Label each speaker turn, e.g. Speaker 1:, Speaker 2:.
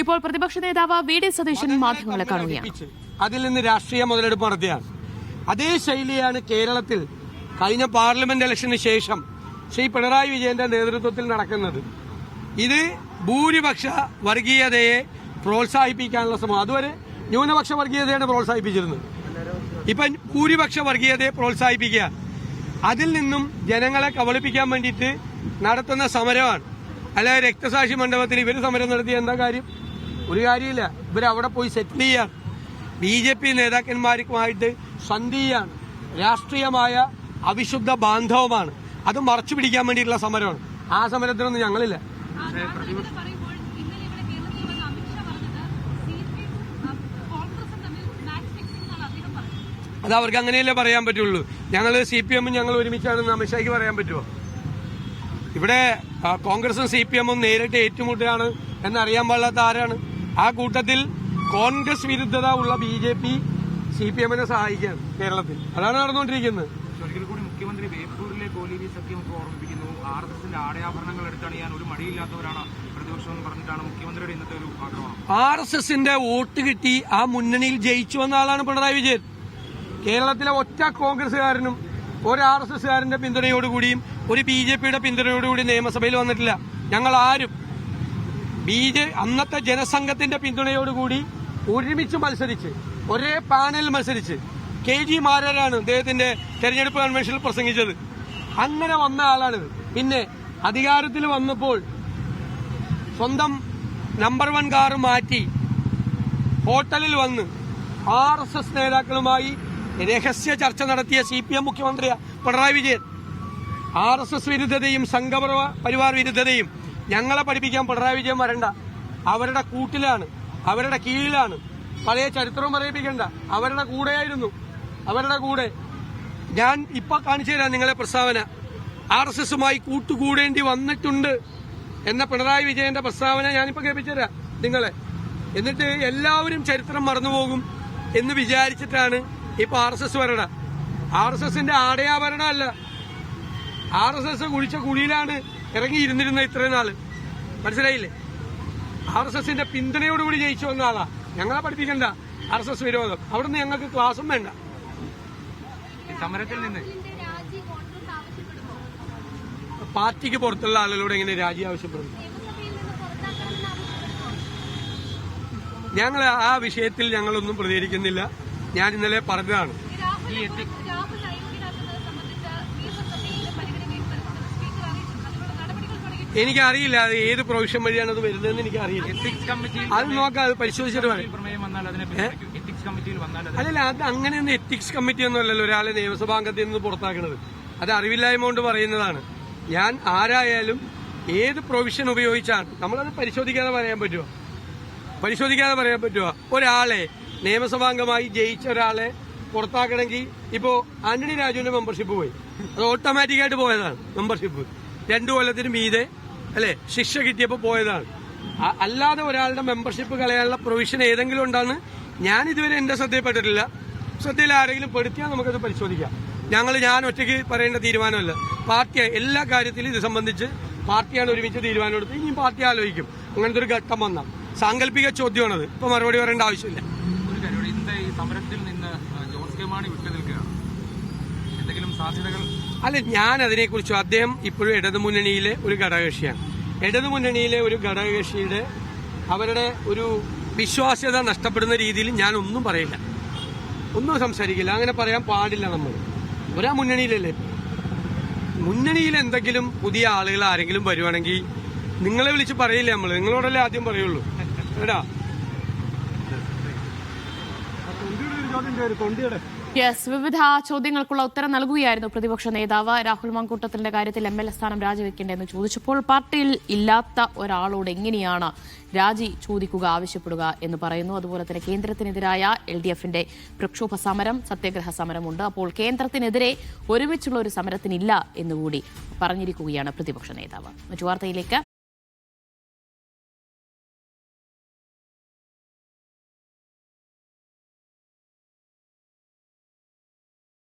Speaker 1: ഇപ്പോൾ പ്രതിപക്ഷ നേതാവ് വി.ഡി. സതീശൻ മാധ്യമങ്ങളെ കാണുകയാണ്.
Speaker 2: അതിൽ നിന്ന് രാഷ്ട്രീയ മുതലെടുപ്പ് നടത്തിയാണ്. അതേ ശൈലിയാണ് കേരളത്തിൽ കഴിഞ്ഞ പാർലമെന്റ് ഇലക്ഷന് ശേഷം ശ്രീ പിണറായി വിജയന്റെ നേതൃത്വത്തിൽ നടക്കുന്നത്. ഇത് ഭൂരിപക്ഷ വർഗീയതയെ പ്രോത്സാഹിപ്പിക്കാനുള്ള ശ്രമം. അതുവരെ ന്യൂനപക്ഷ വർഗീയതയാണ് പ്രോത്സാഹിപ്പിച്ചിരുന്നത്. ഇപ്പം ഭൂരിപക്ഷ വർഗീയതയെ പ്രോത്സാഹിപ്പിക്കുക, അതിൽ നിന്നും ജനങ്ങളെ കബളിപ്പിക്കാൻ വേണ്ടിയിട്ട് നടത്തുന്ന സമരമാണ്. അല്ലാതെ രക്തസാക്ഷി മണ്ഡപത്തിൽ ഇവർ സമരം നടത്തിയ എന്താ കാര്യം? ഒരു കാര്യമില്ല. ഇവരവിടെ പോയി സെറ്റിൽ ചെയ്യാൻ BJP നേതാക്കന്മാരുമായിട്ട് സന്ധിയാണ്. രാഷ്ട്രീയമായ അവിശുദ്ധ ബാന്ധവമാണ്. അത് മറച്ചു പിടിക്കാൻ വേണ്ടിയിട്ടുള്ള സമരമാണ്. ആ സമരത്തിനൊന്നും ഞങ്ങളില്ല. അത് അവർക്ക് അങ്ങനെയല്ലേ പറയാൻ പറ്റുള്ളൂ. ഞങ്ങൾ CPM ഞങ്ങൾ ഒരുമിച്ചാണെന്ന് അമിത്ഷായ്ക്ക് പറയാൻ പറ്റുമോ? ഇവിടെ കോൺഗ്രസും CPM നേരിട്ട് ഏറ്റുമുട്ടുകയാണ് എന്നറിയാൻ പാടില്ലാത്ത ആരാണ്? ആ കൂട്ടത്തിൽ കോൺഗ്രസ് വിരുദ്ധത ഉള്ള BJP CPM-നെ സഹായിക്കുകയാണ് കേരളത്തിൽ. അതാണ് നടന്നുകൊണ്ടിരിക്കുന്നത്.
Speaker 3: ഒരിക്കൽ കൂടി മുഖ്യമന്ത്രി ബേപ്പൂരിലെ കോലീബി സഖ്യമൊക്കെ ഓർമ്മിപ്പിക്കുന്നു. RSSന്റെ ആടയാഭരണങ്ങൾ എടുത്തണിയാൻ ഒരു മടിയില്ലാത്തവരാണ് പ്രതിപക്ഷം എന്ന് പറഞ്ഞിട്ടാണ് മുഖ്യമന്ത്രിയുടെ ഇന്നത്തെ ഒരു ആക്രമണം.
Speaker 2: RSSന്റെ വോട്ട് കിട്ടി ആ മുന്നണിയിൽ ജയിച്ചു വന്ന ആളാണ് പിണറായി വിജയൻ. കേരളത്തിലെ ഒറ്റ കോൺഗ്രസുകാരനും ഒരു RSSകാരന്റെ പിന്തുണയോടുകൂടിയും ഒരു BJPയുടെ പിന്തുണയോടുകൂടി നിയമസഭയിൽ വന്നിട്ടില്ല. ഞങ്ങൾ ആരും അന്നത്തെ ജനസംഘത്തിന്റെ പിന്തുണയോടുകൂടി ഒരുമിച്ച് മത്സരിച്ച് ഒരേ പാനലിൽ മത്സരിച്ച് KG മാരാരാണ് അദ്ദേഹത്തിന്റെ തെരഞ്ഞെടുപ്പ് കൺവെൻഷനിൽ പ്രസംഗിച്ചത്. അങ്ങനെ വന്ന ആളാണിത്. പിന്നെ അധികാരത്തിൽ വന്നപ്പോൾ സ്വന്തം നമ്പർ 1 കാർ മാറ്റി ഹോട്ടലിൽ വന്ന് RSS നേതാക്കളുമായി രഹസ്യ ചർച്ച നടത്തിയ CPM മുഖ്യമന്ത്രിയാ പിണറായി വിജയൻ. RSS വിരുദ്ധതയും സംഘപരിവാർ വിരുദ്ധതയും ഞങ്ങളെ പഠിപ്പിക്കാൻ പിണറായി വിജയൻ വരണ്ട. അവരുടെ കൂട്ടിലാണ്, അവരുടെ കീഴിലാണ്. പഴയ ചരിത്രവും പറയിപ്പിക്കണ്ട. അവരുടെ കൂടെയായിരുന്നു. അവരുടെ കൂടെ ഞാൻ ഇപ്പൊ കാണിച്ചു തരാം നിങ്ങളെ പ്രസ്താവന. RSSുമായി കൂട്ടുകൂടേണ്ടി വന്നിട്ടുണ്ട് എന്ന പിണറായി വിജയന്റെ പ്രസ്താവന ഞാനിപ്പോ കേൾപ്പിച്ചു തരാം നിങ്ങളെ. എന്നിട്ട് എല്ലാവരും ചരിത്രം മറന്നുപോകും എന്ന് വിചാരിച്ചിട്ടാണ് ഇപ്പൊ RSS വരണ. RSSന്റെ ആടയാഭരണം അല്ല. RSS കുഴിച്ച കുഴിയിലാണ് ഇറങ്ങി ഇരുന്നിരുന്ന ഇത്രയും നാള്. മനസ്സിലായില്ലേ? RSSന്റെ പിന്തുണയോടുകൂടി ജയിച്ചു വന്ന ആളാ. ഞങ്ങളെ പഠിപ്പിക്കണ്ട RSS വിരോധം. അവിടുന്ന് ഞങ്ങൾക്ക് ക്ലാസും വേണ്ട.
Speaker 3: സമരത്തിൽ നിന്ന്
Speaker 2: പാർട്ടിക്ക് പുറത്തുള്ള ആളുകളോട് എങ്ങനെ രാജി ആവശ്യപ്പെടുന്നു? ഞങ്ങൾ ആ വിഷയത്തിൽ ഞങ്ങളൊന്നും പ്രതികരിക്കുന്നില്ല. ഞാൻ ഇന്നലെ പറഞ്ഞതാണ്. എനിക്കറിയില്ല അത് ഏത് പ്രൊവിഷൻ വഴിയാണ് അത് വരുന്നതെന്ന് എനിക്കറിയില്ല. അത് നോക്കാം, അത് പരിശോധിച്ചിട്ട് പറയും. അല്ലല്ല, അത് അങ്ങനെയൊന്നും എത്തിക്സ് കമ്മിറ്റി ഒന്നും അല്ലല്ലോ ഒരാളെ നിയമസഭാംഗത്തിൽ നിന്ന് പുറത്താക്കുന്നത്. അത് അറിവില്ലായ്മ കൊണ്ട് പറയുന്നതാണ്. ഞാൻ ആരായാലും ഏത് പ്രൊവിഷൻ ഉപയോഗിച്ചാണ് നമ്മളത് പരിശോധിക്കാതെ പറയാൻ പറ്റുമോ? പരിശോധിക്കാതെ പറയാൻ പറ്റുമോ? ഒരാളെ നിയമസഭാംഗമായി ജയിച്ച ഒരാളെ പുറത്താക്കണമെങ്കിൽ ഇപ്പോ ആന്റണി രാജുവിന്റെ മെമ്പർഷിപ്പ് പോയി, അത് ഓട്ടോമാറ്റിക്കായിട്ട് പോയതാണ്. മെമ്പർഷിപ്പ് 2 കൊല്ലത്തിന് മീതെ അല്ലെ ശിക്ഷ കിട്ടിയപ്പോൾ പോയതാണ്. അല്ലാതെ ഒരാളുടെ മെമ്പർഷിപ്പ് കളയാനുള്ള പ്രൊവിഷൻ ഏതെങ്കിലും ഉണ്ടെന്ന് ഞാൻ ഇതുവരെ എന്റെ ശ്രദ്ധയിൽപ്പെട്ടിട്ടില്ല. ശ്രദ്ധയിൽ ആരെങ്കിലും പെടുത്തിയാൽ നമുക്കത് പരിശോധിക്കാം. ഞാൻ ഒറ്റയ്ക്ക് പറയേണ്ട തീരുമാനമല്ല. പാർട്ടി എല്ലാ കാര്യത്തിലും ഇത് സംബന്ധിച്ച് പാർട്ടിയാണ് ഒരുമിച്ച് തീരുമാനം എടുത്ത് ഇനിയും പാർട്ടി ആലോചിക്കും. അങ്ങനത്തെ ഒരു ഘട്ടം വന്ന സാങ്കല്പിക ചോദ്യമാണത്. ഇപ്പൊ മറുപടി പറയേണ്ട ആവശ്യമില്ല.
Speaker 3: സമരത്തിൽ നിന്ന് ജോസ് കെ മാണി വിട്ടുനിൽക്കുകയാണ്. എന്തെങ്കിലും സാധ്യതകൾ?
Speaker 2: അല്ല, ഞാൻ അതിനെക്കുറിച്ച് അദ്ദേഹം ഇപ്പോഴും ഇടതുമുന്നണിയിലെ ഒരു ഘടകകക്ഷിയാണ്. ഇടതുമുന്നണിയിലെ ഒരു ഘടകകക്ഷിയുടെ അവരുടെ ഒരു വിശ്വാസ്യത നഷ്ടപ്പെടുന്ന രീതിയിൽ ഞാൻ ഒന്നും പറയില്ല, ഒന്നും സംസാരിക്കില്ല. അങ്ങനെ പറയാൻ പാടില്ല. നമ്മൾ ഒരാ മുന്നണിയിലല്ലേ. മുന്നണിയിൽ എന്തെങ്കിലും പുതിയ ആളുകൾ ആരെങ്കിലും വരുവാണെങ്കിൽ നിങ്ങളെ വിളിച്ച് പറയില്ല. നമ്മൾ നിങ്ങളോടല്ലേ ആദ്യം പറയുള്ളൂ. എടാ
Speaker 1: വിവിധ ചോദ്യങ്ങൾക്കുള്ള ഉത്തരം നൽകുകയായിരുന്നു പ്രതിപക്ഷ നേതാവ്. രാഹുൽ മാങ്കൂട്ടത്തിന്റെ കാര്യത്തിൽ MLA സ്ഥാനം രാജിവെക്കേണ്ടെന്ന് ചോദിച്ചപ്പോൾ പാർട്ടിയിൽ ഇല്ലാത്ത ഒരാളോട് എങ്ങനെയാണ് രാജി ചോദിക്കുക, ആവശ്യപ്പെടുക എന്ന് പറയുന്നു. അതുപോലെ തന്നെ കേന്ദ്രത്തിനെതിരായ LDFന്റെ പ്രക്ഷോഭ സമരം, സത്യാഗ്രഹ സമരമുണ്ട്. അപ്പോൾ കേന്ദ്രത്തിനെതിരെ ഒരുമിച്ചുള്ള ഒരു സമരത്തിനില്ല എന്നുകൂടി പറഞ്ഞിരിക്കുകയാണ് പ്രതിപക്ഷ നേതാവ്. മറ്റു വാർത്തയിലേക്ക്.